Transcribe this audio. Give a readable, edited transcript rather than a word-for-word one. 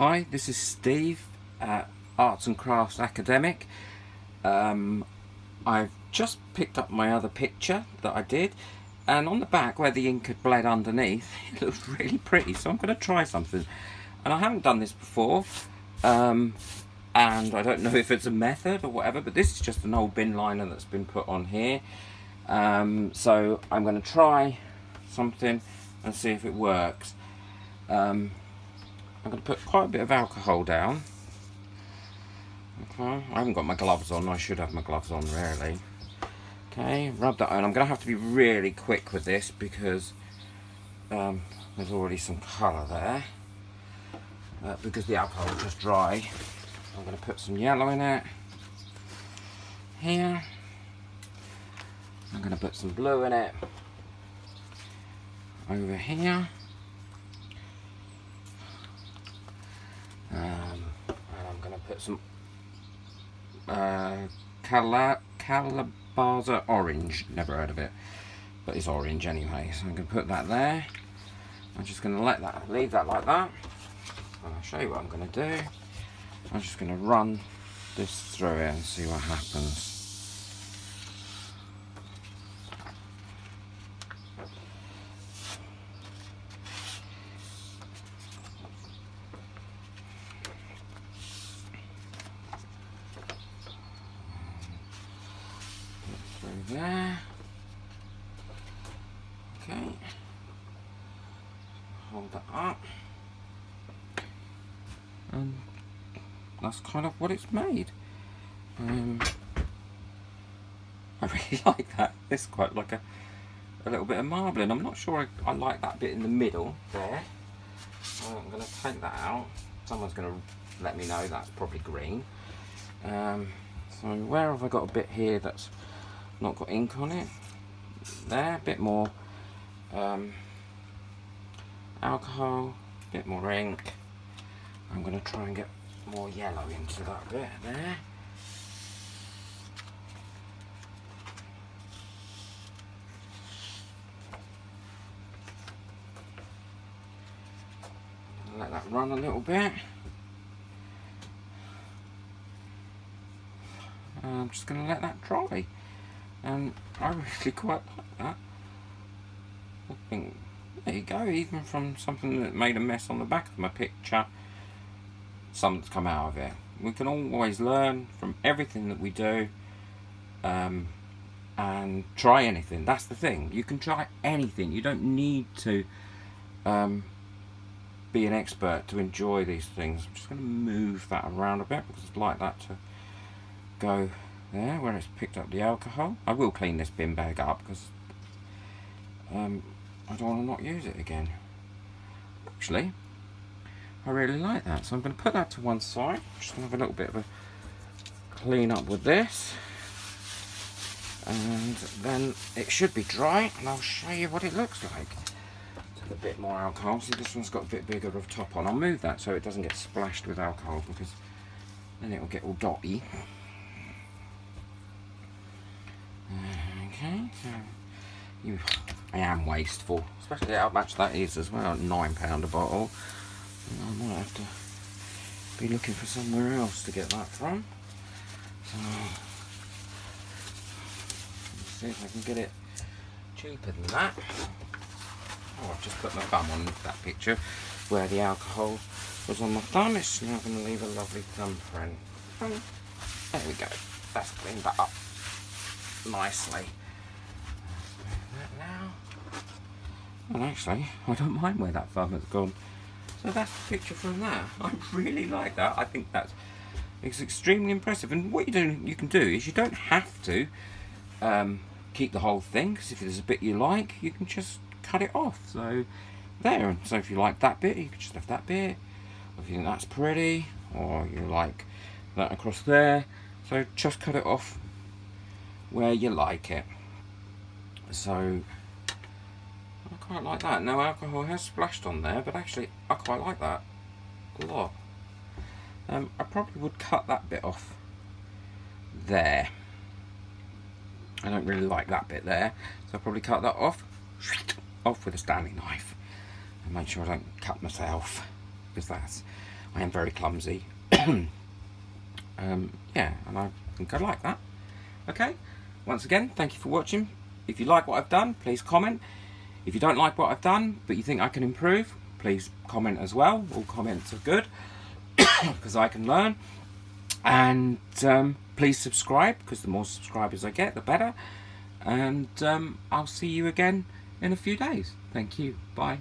Hi, this is Steve at Arts and Crafts Academic. I've just picked up my other picture that I did, and on the back where the ink had bled underneath, it looks really pretty, so I'm going to try something. And I haven't done this before, and I don't know if it's a method or whatever, but this is just an old bin liner that's been put on here. So I'm going to try something and see if it works. I'm going to put quite a bit of alcohol down. Okay, I haven't got my gloves on. I should have my gloves on really. Okay, rub that on. I'm going to have to be really quick with this because there's already some colour there. Because the alcohol is just dry. I'm going to put some yellow in it. Here. I'm going to put some blue in it. Over here. And I'm going to put some Calabaza orange. Never heard of it, but it's orange anyway. So I'm going to put that there. I'm just going to leave that like that. And I'll show you what I'm going to do. I'm just going to run this through it and see what happens. Through there. Okay. Hold that up. And that's kind of what it's made. I really like that. It's quite like a little bit of marbling. I'm not sure I like that bit in the middle there. So I'm going to take that out. Someone's going to let me know that's probably green. So where have I got a bit here that's not got ink on it? There, a bit more alcohol, a bit more ink. I'm going to try and get more yellow into that bit there. Let that run a little bit. I'm just going to let that dry. And I really quite like that. I think, there you go, even from something that made a mess on the back of my picture, something's come out of it. We can always learn from everything that we do, and try anything. That's the thing. You can try anything. You don't need to be an expert to enjoy these things. I'm just going to move that around a bit because I'd like that to go there where it's picked up the alcohol. I will clean this bin bag up because I don't want to not use it again. Actually, I really like that, so I'm going to put that to one side. I'm just going to have a little bit of a clean up with this, and then it should be dry and I'll show you what it looks like. Take a bit more alcohol. See, this one's got a bit bigger of top on. I'll move that so it doesn't get splashed with alcohol because then it'll get all dotty. Okay, so I am wasteful, especially how much that is as well, £9 a bottle. I might have to be looking for somewhere else to get that from. So, let's see if I can get it cheaper than that. Oh, I've just put my thumb on that picture where the alcohol was on my thumb. It's now going to leave a lovely thumbprint. There we go. That's cleaned that up nicely. Now, and actually, I don't mind where that thumb has gone. So that's the picture from there. I really like that. I think it's extremely impressive. And what you can do is you don't have to keep the whole thing, because if there's a bit you like, you can just cut it off. So there. So if you like that bit, you can just have that bit. Or if you think that's pretty, or you like that across there, so just cut it off where you like it. So I quite like that. Now alcohol has splashed on there, but actually I quite like that a lot. I probably would cut that bit off there. I don't really like that bit there, so I'll probably cut that off with a Stanley knife and make sure I don't cut myself, because that's I am very clumsy. Yeah, and I think I like that. Okay, once again, thank you for watching. If you like what I've done, please comment. If you don't like what I've done, but you think I can improve, please comment as well. All comments are good, because I can learn. And please subscribe, because the more subscribers I get, the better. And I'll see you again in a few days. Thank you. Bye.